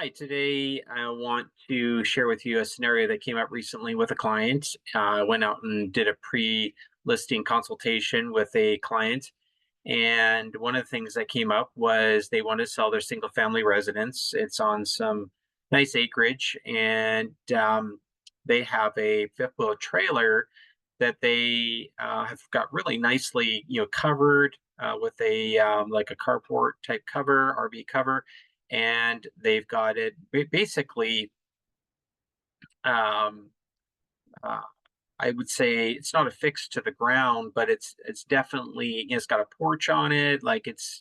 Hi, today I want to share with you a scenario that came up recently with a client. I went out and did a pre-listing consultation with a client, and one of the things that came up was they wanted to sell their single-family residence. It's on some nice acreage, and they have a fifth-wheel trailer that they have got really nicely, covered with a like a carport type cover, RV cover, and they've got it basically. Um, uh, I would say it's not affixed to the ground, but it's definitely, it's got a porch on it. Like it's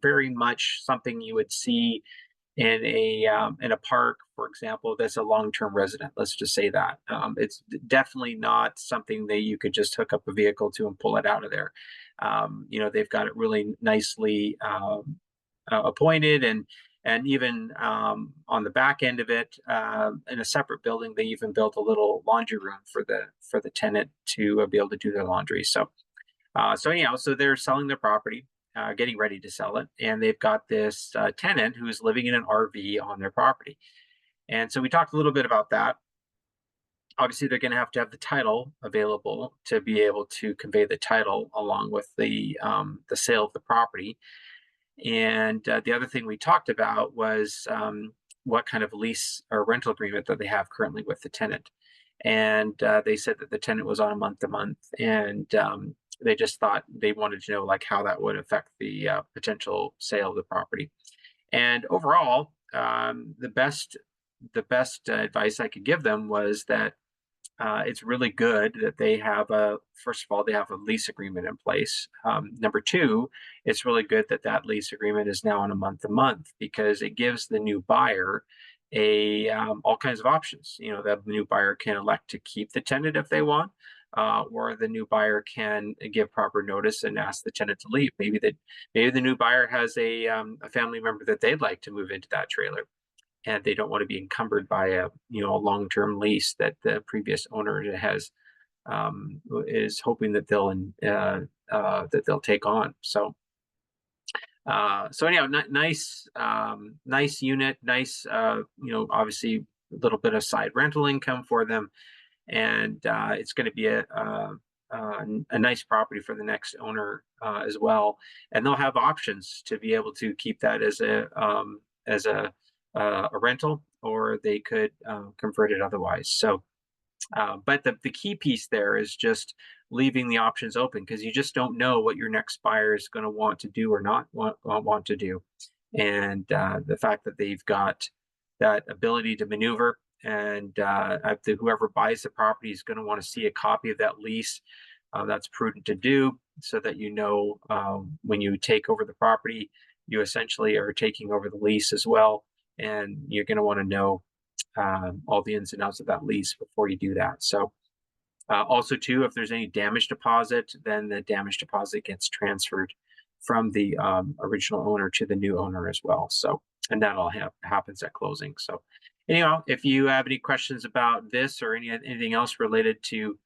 very much something you would see in a park, for example. That's a long-term resident. Let's just say that it's definitely not something that you could just hook up a vehicle to and pull it out of there. They've got it really nicely appointed, and even on the back end of it, in a separate building, they even built a little laundry room for the tenant to be able to do their laundry. So anyhow, so they're selling their property, getting ready to sell it, and they've got this tenant who is living in an RV on their property. And so we talked a little bit about that. Obviously, they're going to have the title available to be able to convey the title along with the sale of the property. And the other thing we talked about was what kind of lease or rental agreement that they have currently with the tenant. And they said that the tenant was on a month to month, and they just thought they wanted to know like how that would affect the potential sale of the property. And overall, the best advice I could give them was that it's really good that they have first of all, they have a lease agreement in place. Number two, it's really good that that lease agreement is now on a month to month, because it gives the new buyer all kinds of options. The new buyer can elect to keep the tenant if they want, or the new buyer can give proper notice and ask the tenant to leave. Maybe the new buyer has a family member that they'd like to move into that trailer, and they don't want to be encumbered by a long-term lease that the previous owner has is hoping that they'll take on. So anyhow, nice unit, nice, obviously a little bit of side rental income for them, and it's going to be a nice property for the next owner as well. And they'll have options to be able to keep that as a rental, or they could convert it otherwise. But the key piece there is just leaving the options open, because you just don't know what your next buyer is going to want to do or not want to do. And the fact that they've got that ability to maneuver, and whoever buys the property is going to want to see a copy of that lease. That's prudent to do, so that when you take over the property, you essentially are taking over the lease as well, and you're going to want to know all the ins and outs of that lease before you do that. So also too, if there's any damage deposit, then the damage deposit gets transferred from the original owner to the new owner as well. So, and that all happens at closing. So anyhow, if you have any questions about this or anything else related to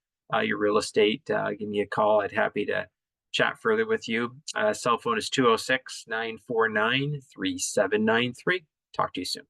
your real estate, give me a call. I'd happy to chat further with you. Cell phone is 206-949-3793. Talk to you soon.